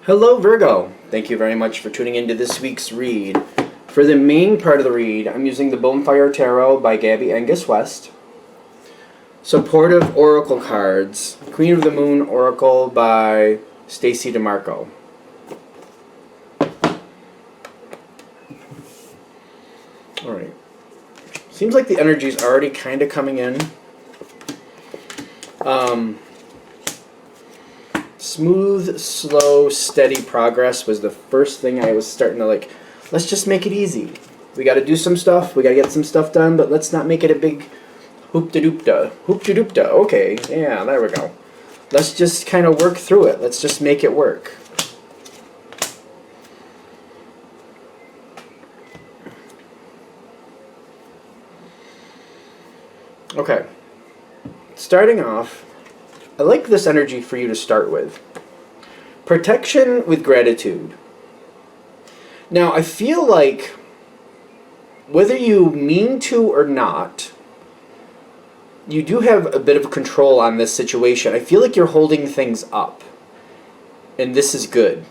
Hello Virgo! Thank you very much for tuning into this week's read. For the main part of the read, I'm using the Bonefire Tarot by Gabby Angus West. Supportive Oracle cards. Queen of the Moon Oracle by Stacey DeMarco. Alright. Seems like the energy is already kind of coming in. Smooth, slow, steady progress was the first thing I was starting to like, let's just make it easy. We got to do some stuff, we got to get some stuff done, but let's not make it a big hoop-de-doop-da. Hoop-de-doop-da, okay, yeah, there we go. Let's just kind of work through it. Let's just make it work. Okay. Starting off, I like this energy for you to start with. Protection with gratitude. Now, I feel like whether you mean to or not, you do have a bit of control on this situation. I feel like you're holding things up. And this is good.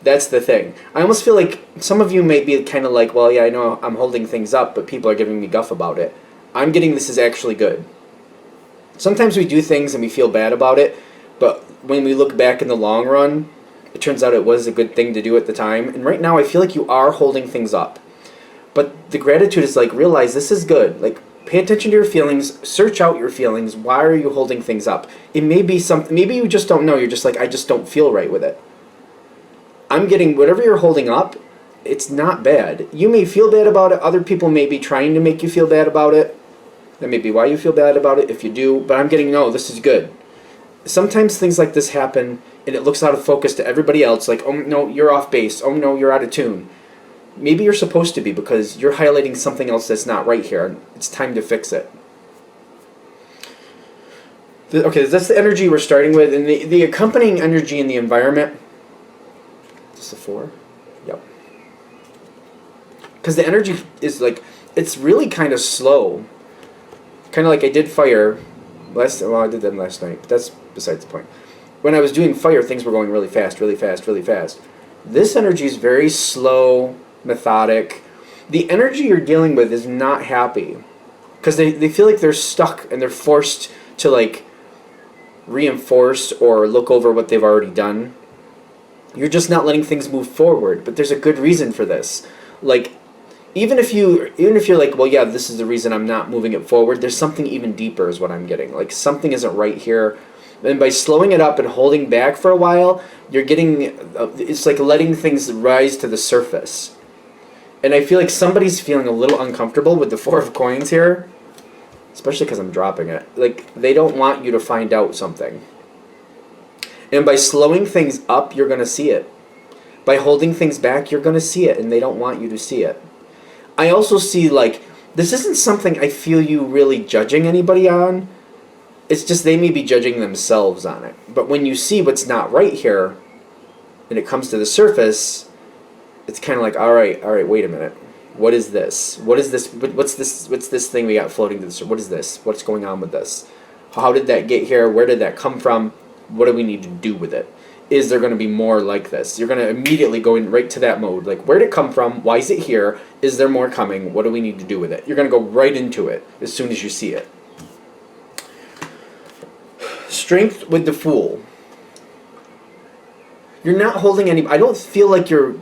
That's the thing. I almost feel like some of you may be kind of like, well, yeah, I know I'm holding things up, but people are giving me guff about it. I'm getting this is actually good. Sometimes we do things and we feel bad about it, but when we look back in the long run, it turns out it was a good thing to do at the time. And right now I feel like you are holding things up. But the gratitude is like, realize this is good. Like, pay attention to your feelings, search out your feelings. Why are you holding things up? It may be something, maybe you just don't know. You're just like, I just don't feel right with it. I'm getting whatever you're holding up, it's not bad. You may feel bad about it. Other people may be trying to make you feel bad about it. That may be why you feel bad about it if you do, but I'm getting, no, this is good. Sometimes things like this happen and it looks out of focus to everybody else, like, oh no, you're off base, oh no, you're out of tune. Maybe you're supposed to be because you're highlighting something else that's not right here. It's time to fix it. Okay, that's the energy we're starting with, and the accompanying energy in the environment. Is this a 4? Yep. Because the energy is like, it's really kind of slow. Kind of like I did fire last. Well, I did them last night, but that's besides the point. When I was doing fire, things were going really fast, really fast, really fast. This energy is very slow, methodic. The energy you're dealing with is not happy because they feel like they're stuck and they're forced to like reinforce or look over what they've already done. You're just not letting things move forward, but there's a good reason for this. Like, even if you're like, well, yeah, this is the reason I'm not moving it forward, there's something even deeper is what I'm getting. Like, something isn't right here. And by slowing it up and holding back for a while, you're getting, it's like letting things rise to the surface. And I feel like somebody's feeling a little uncomfortable with the 4 of coins here, especially because I'm dropping it. Like, they don't want you to find out something. And by slowing things up, you're going to see it. By holding things back, you're going to see it, and they don't want you to see it. I also see, like, this isn't something I feel you really judging anybody on. It's just they may be judging themselves on it. But when you see what's not right here, and it comes to the surface, it's kind of like, all right, wait a minute. What is this? What is this? What's this thing we got floating to the surface? What is this? What's going on with this? How did that get here? Where did that come from? What do we need to do with it? Is there going to be more like this? You're going to immediately go in right to that mode. Like, where did it come from? Why is it here? Is there more coming? What do we need to do with it? You're going to go right into it as soon as you see it. Strength with the Fool. You're not holding any... I don't feel like you're...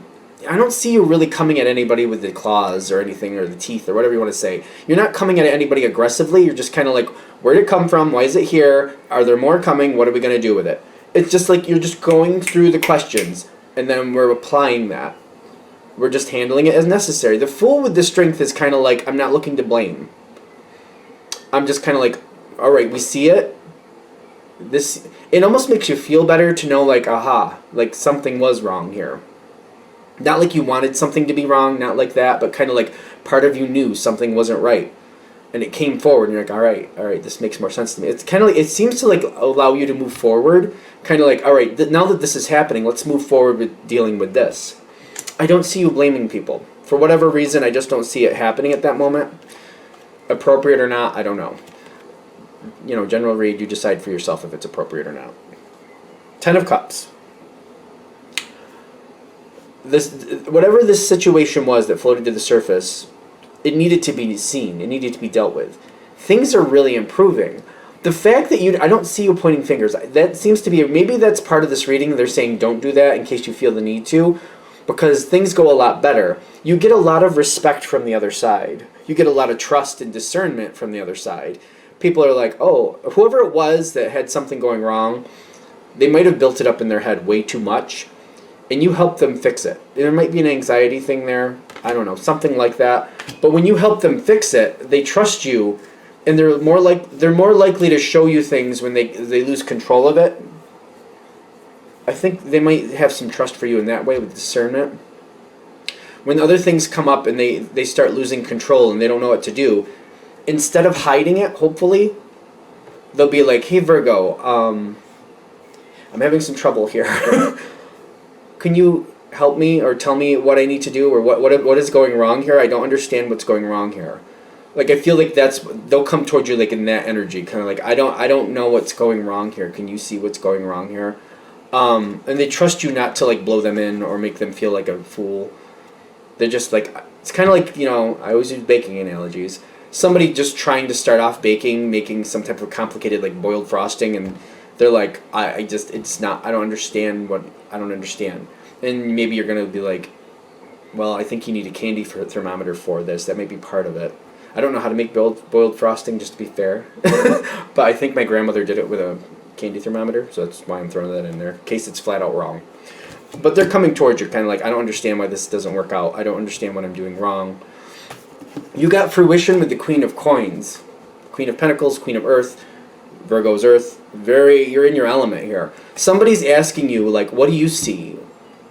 I don't see you really coming at anybody with the claws or anything, or the teeth, or whatever you want to say. You're not coming at anybody aggressively. You're just kind of like, where did it come from? Why is it here? Are there more coming? What are we going to do with it? It's just like you're just going through the questions, and then we're applying that. We're just handling it as necessary. The Fool with the Strength is kind of like, I'm not looking to blame. I'm just kind of like, all right, we see it. It almost makes you feel better to know, like, aha, like something was wrong here. Not like you wanted something to be wrong, not like that, but kind of like part of you knew something wasn't right. And it came forward, and you're like, all right, this makes more sense to me. It's kind of like, it seems to like allow you to move forward, kind of like, all right, now that this is happening, let's move forward with dealing with this. I don't see you blaming people. For whatever reason, I just don't see it happening at that moment. Appropriate or not, I don't know. You know, general read, you decide for yourself if it's appropriate or not. 10 of Cups. whatever this situation was that floated to the surface, it needed to be seen. It needed to be dealt with. Things are really improving. The fact that I don't see you pointing fingers. That seems to be, maybe that's part of this reading. They're saying don't do that in case you feel the need to, because things go a lot better. You get a lot of respect from the other side. You get a lot of trust and discernment from the other side. People are like, oh, whoever it was that had something going wrong, they might have built it up in their head way too much, and you help them fix it. There might be an anxiety thing there. I don't know, something like that. But when you help them fix it, they trust you, and they're more likely to show you things when they lose control of it. I think they might have some trust for you in that way with discernment. When other things come up and they start losing control and they don't know what to do, instead of hiding it, hopefully, they'll be like, hey, Virgo, I'm having some trouble here. Can you help me or tell me what I need to do, or what is going wrong here? I don't understand what's going wrong here. Like, I feel like they'll come towards you like in that energy, kind of like, I don't know what's going wrong here. Can you see what's going wrong here? And they trust you not to like blow them in or make them feel like a fool. They're just like, it's kind of like, I always use baking analogies. Somebody just trying to start off baking, making some type of complicated like boiled frosting, and they're like, I don't understand. And maybe you're going to be like, well, I think you need a candy thermometer for this. That may be part of it. I don't know how to make boiled frosting, just to be fair. But I think my grandmother did it with a candy thermometer, so that's why I'm throwing that in there, in case it's flat out wrong. But they're coming towards you, kind of like, I don't understand why this doesn't work out. I don't understand what I'm doing wrong. You got fruition with the Queen of Coins. Queen of Pentacles, Queen of Earth, Virgo's Earth. You're in your element here. Somebody's asking you, like, what do you see?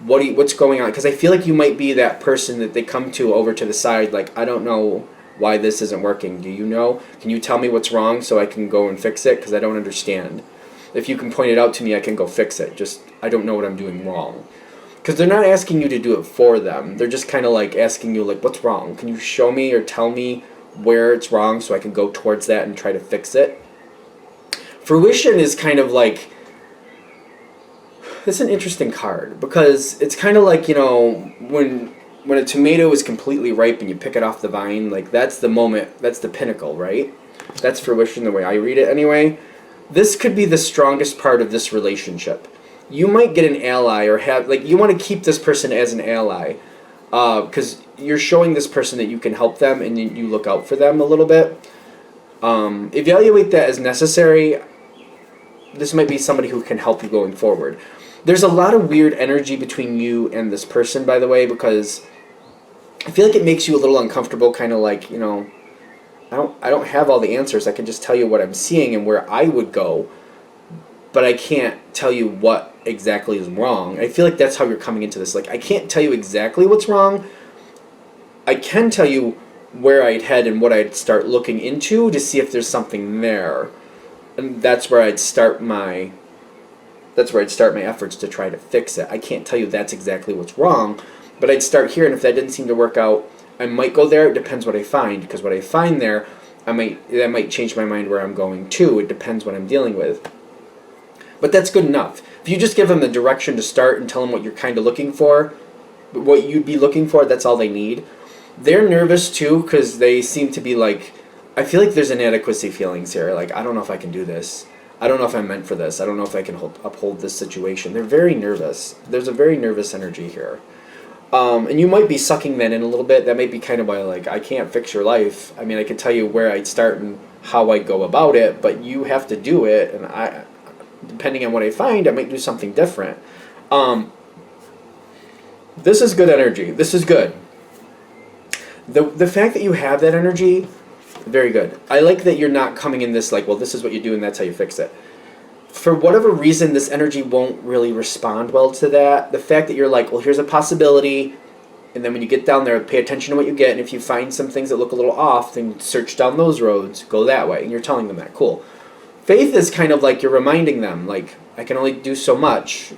What's going on? Because I feel like you might be that person that they come to over to the side, like, I don't know why this isn't working. Do you know? Can you tell me what's wrong so I can go and fix it? Because I don't understand. If you can point it out to me, I can go fix it. Just, I don't know what I'm doing wrong. Because they're not asking you to do it for them. They're just kind of like asking you, like, what's wrong? Can you show me or tell me where it's wrong so I can go towards that and try to fix it? Fruition is kind of like, it's an interesting card, because it's kind of like, when a tomato is completely ripe and you pick it off the vine, like, that's the moment, that's the pinnacle, right? That's fruition the way I read it anyway. This could be the strongest part of this relationship. You might get an ally, or you want to keep this person as an ally, because you're showing this person that you can help them and you look out for them a little bit. Evaluate that as necessary. This might be somebody who can help you going forward. There's a lot of weird energy between you and this person, by the way, because I feel like it makes you a little uncomfortable, kind of like, I don't have all the answers. I can just tell you what I'm seeing and where I would go, but I can't tell you what exactly is wrong. I feel like that's how you're coming into this. Like, I can't tell you exactly what's wrong. I can tell you where I'd head and what I'd start looking into to see if there's something there. And that's where I'd start my efforts to try to fix it. I can't tell you that's exactly what's wrong, but I'd start here, and if that didn't seem to work out, I might go there. It depends what I find, because what I find there, that might change my mind where I'm going to. It depends what I'm dealing with. But that's good enough. If you just give them the direction to start and tell them what you're kind of looking for, what you'd be looking for, that's all they need. They're nervous too, because they seem to be like, I feel like there's inadequacy feelings here. Like, I don't know if I can do this. I don't know if I'm meant for this. I don't know if I can uphold this situation. They're very nervous. There's a very nervous energy here. And you might be sucking that in a little bit. That might be kind of why, like, I can't fix your life. I mean, I could tell you where I'd start and how I'd go about it, but you have to do it, and depending on what I find, I might do something different. This is good energy. This is good. The fact that you have that energy, very good. I like that you're not coming in this like, well, this is what you do and that's how you fix it. For whatever reason, this energy won't really respond well to that. The fact that you're like, well, here's a possibility, and then when you get down there, pay attention to what you get, and if you find some things that look a little off, then search down those roads, go that way, and you're telling them that. Cool. Faith is kind of like you're reminding them, like, I can only do so much.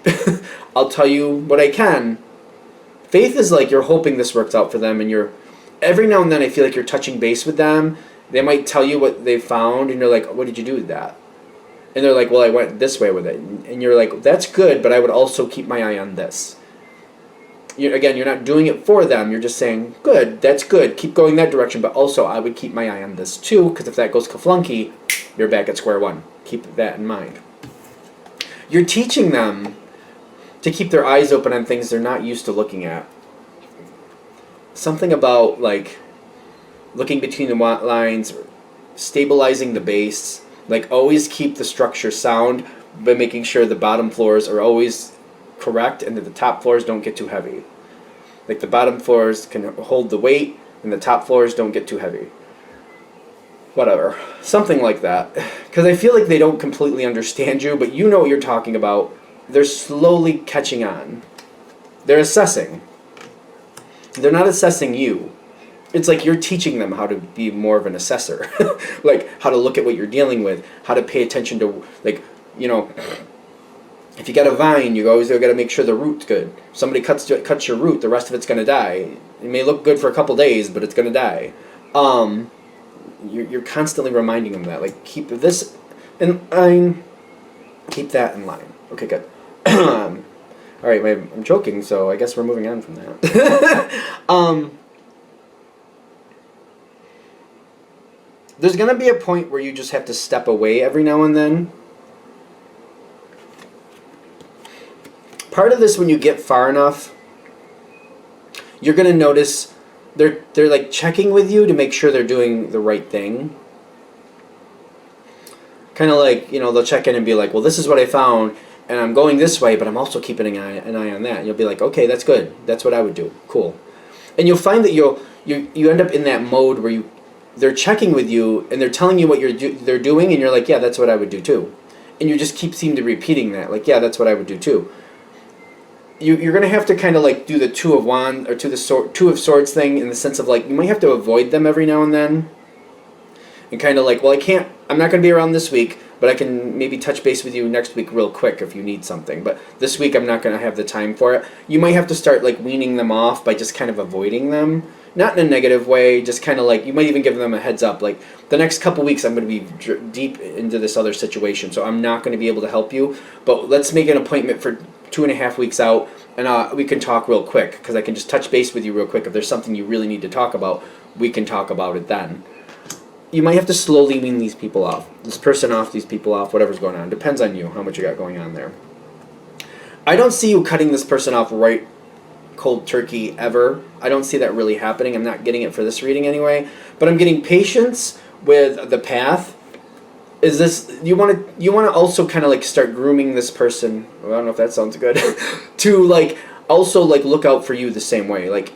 I'll tell you what I can. Faith is like you're hoping this works out for them, and you're, every now and then I feel like you're touching base with them. They might tell you what they found, and you're like, what did you do with that? And they're like, well, I went this way with it. And you're like, that's good, but I would also keep my eye on this. You're not doing it for them. You're just saying, good, that's good. Keep going that direction. But also, I would keep my eye on this too, because if that goes kaflunky, you're back at square one. Keep that in mind. You're teaching them to keep their eyes open on things they're not used to looking at. Something about, like, looking between the lines, stabilizing the base, like, always keep the structure sound by making sure the bottom floors are always correct and that the top floors don't get too heavy. Like, the bottom floors can hold the weight and the top floors don't get too heavy. Whatever. Something like that. Because I feel like they don't completely understand you, but you know what you're talking about. They're slowly catching on. They're assessing. They're not assessing you. It's like you're teaching them how to be more of an assessor. Like, how to look at what you're dealing with, how to pay attention to, like, you know, if you got a vine, you always got to make sure the root's good. If somebody cuts your root, the rest of it's going to die. It may look good for a couple days, but it's going to die. You're constantly reminding them that, like, keep this in line, keep that in line. Okay, good. All right, I'm joking, so I guess we're moving on from that. There's going to be a point where you just have to step away every now and then. Part of this, when you get far enough, you're going to notice they're like checking with you to make sure they're doing the right thing. Kind of like, you know, they'll check in and be like, well, this is what I found, and I'm going this way, but I'm also keeping an eye on that. And you'll be like, okay, that's good. That's what I would do. Cool. And you'll find that you end up in that mode where they're checking with you and they're telling you what they're doing, and you're like, yeah, that's what I would do too. And you just seem to repeating that, like, yeah, that's what I would do too. You're going to have to kind of like do the Two of Wands or Two of Swords thing, in the sense of, like, you might have to avoid them every now and then. And kind of like, well, I'm not going to be around this week, but I can maybe touch base with you next week real quick if you need something. But this week I'm not going to have the time for it. You might have to start, like, weaning them off by just kind of avoiding them. Not in a negative way, just kind of like, you might even give them a heads up. Like, the next couple weeks I'm going to be deep into this other situation, so I'm not going to be able to help you. But let's make an appointment for 2.5 weeks out, and we can talk real quick, because I can just touch base with you real quick. If there's something you really need to talk about, we can talk about it then. You might have to slowly wean these people off. This person off, these people off, whatever's going on. Depends on you, how much you got going on there. I don't see you cutting this person off right cold turkey ever. I don't see that really happening. I'm not getting it for this reading anyway. But I'm getting patience with the path. Is this, you want to also kind of like start grooming this person. Well, I don't know if that sounds good. To like also like look out for you the same way. Like,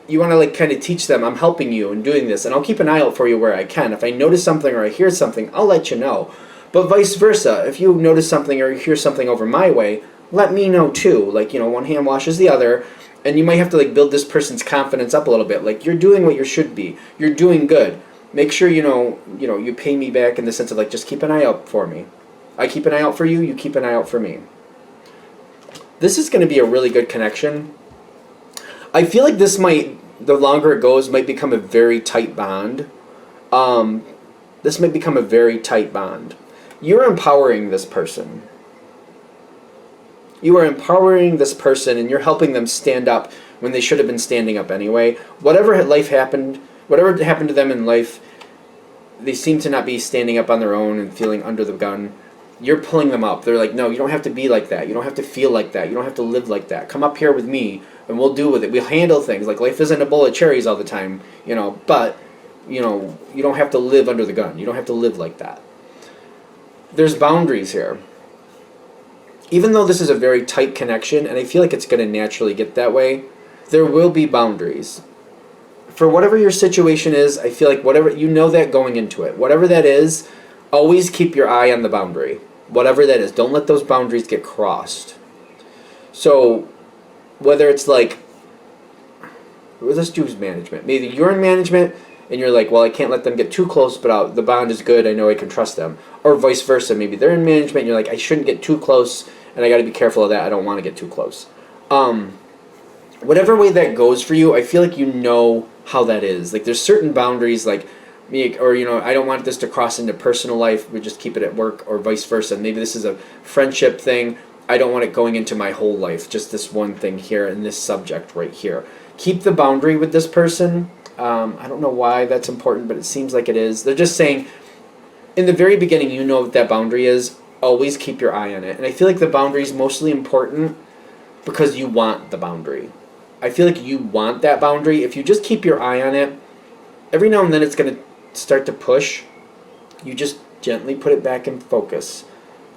you want to like kind of teach them, I'm helping you and doing this, and I'll keep an eye out for you where I can. If I notice something or I hear something, I'll let you know. But vice versa, if you notice something or you hear something over my way, let me know too. Like, you know, one hand washes the other, and you might have to like build this person's confidence up a little bit. Like, you're doing what you should be. You're doing good. Make sure you pay me back in the sense of like, just keep an eye out for me. I keep an eye out for you, you keep an eye out for me. This is going to be a really good connection. I feel like this might, the longer it goes, might become a very tight bond. This might become a very tight bond. You're empowering this person. You are empowering this person, and you're helping them stand up when they should have been standing up anyway. Whatever happened to them in life, they seem to not be standing up on their own and feeling under the gun. You're pulling them up. They're like, no, you don't have to be like that. You don't have to feel like that. You don't have to live like that. Come up here with me, and we'll deal with it. We'll handle things. Like, life isn't a bowl of cherries all the time, but, you don't have to live under the gun. You don't have to live like that. There's boundaries here. Even though this is a very tight connection, and I feel like it's going to naturally get that way, there will be boundaries. For whatever your situation is, I feel like that going into it. Whatever that is, always keep your eye on the boundary. Whatever that is, don't let those boundaries get crossed. So, whether it's like, let's do management. Maybe you're in management, and you're like, well, I can't let them get too close, but the bond is good, I know I can trust them. Or vice versa, maybe they're in management, and you're like, I shouldn't get too close, and I got to be careful of that, I don't want to get too close. Whatever way that goes for you, I feel like you know how that is. Like, there's certain boundaries, like, I don't want this to cross into personal life, we just keep it at work, or vice versa. Maybe this is a friendship thing. I don't want it going into my whole life, just this one thing here and this subject right here. Keep the boundary with this person. I don't know why that's important, but it seems like it is. They're just saying, in the very beginning, you know what that boundary is. Always keep your eye on it. And I feel like the boundary is mostly important because you want the boundary. I feel like you want that boundary. If you just keep your eye on it, every now and then it's going to start to push. You just gently put it back in focus.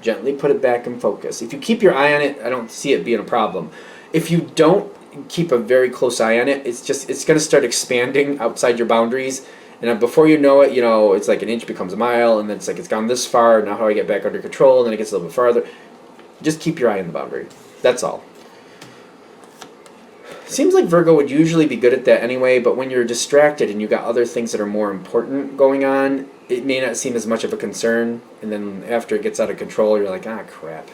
Gently put it back in focus. If you keep your eye on it, I don't see it being a problem. If you don't keep a very close eye on it, it's going to start expanding outside your boundaries. And before you know it, it's like an inch becomes a mile, and then it's like it's gone this far. Now how do I get back under control? And then it gets a little bit farther. Just keep your eye on the boundary. That's all. Seems like Virgo would usually be good at that anyway, but when you're distracted and you got other things that are more important going on, it may not seem as much of a concern, and then after it gets out of control, you're like, ah, crap.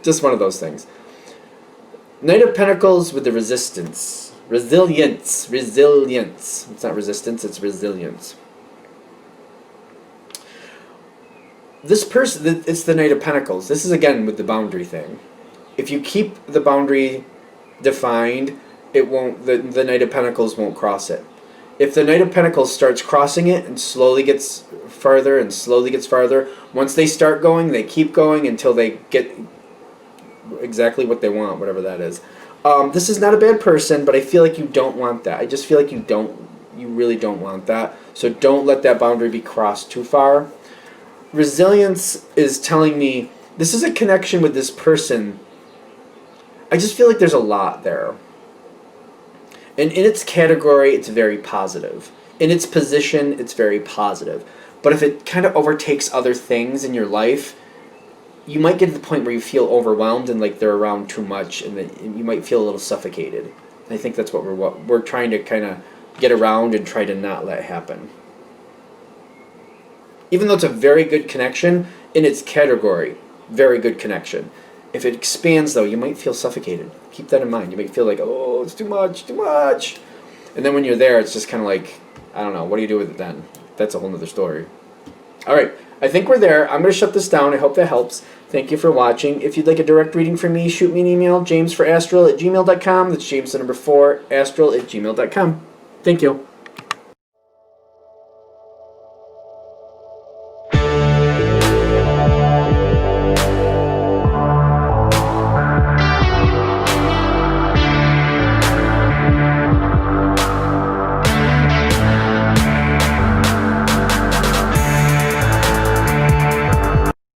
Just one of those things. Knight of Pentacles with the resistance. Resilience. Resilience. It's not resistance, it's resilience. This person, it's the Knight of Pentacles. This is again with the boundary thing. If you keep the boundary defined, it won't. The Knight of Pentacles won't cross it. If the Knight of Pentacles starts crossing it and slowly gets farther and slowly gets farther, once they start going, they keep going until they get exactly what they want, whatever that is. This is not a bad person, but I feel like you don't want that. I just feel like you really don't want that. So don't let that boundary be crossed too far. Resilience is telling me this is a connection with this person. I just feel like there's a lot there. And in its category, it's very positive. In its position, it's very positive. But if it kind of overtakes other things in your life, you might get to the point where you feel overwhelmed and like they're around too much, and that you might feel a little suffocated. And I think that's what we're trying to kind of get around and try to not let happen. Even though it's a very good connection, in its category, very good connection. If it expands, though, you might feel suffocated. Keep that in mind. You might feel like, oh, it's too much, too much. And then when you're there, it's just kind of like, I don't know, what do you do with it then? That's a whole other story. All right, I think we're there. I'm going to shut this down. I hope that helps. Thank you for watching. If you'd like a direct reading from me, shoot me an email, jamesforastral@gmail.com. That's James the number 4, astral@gmail.com. Thank you.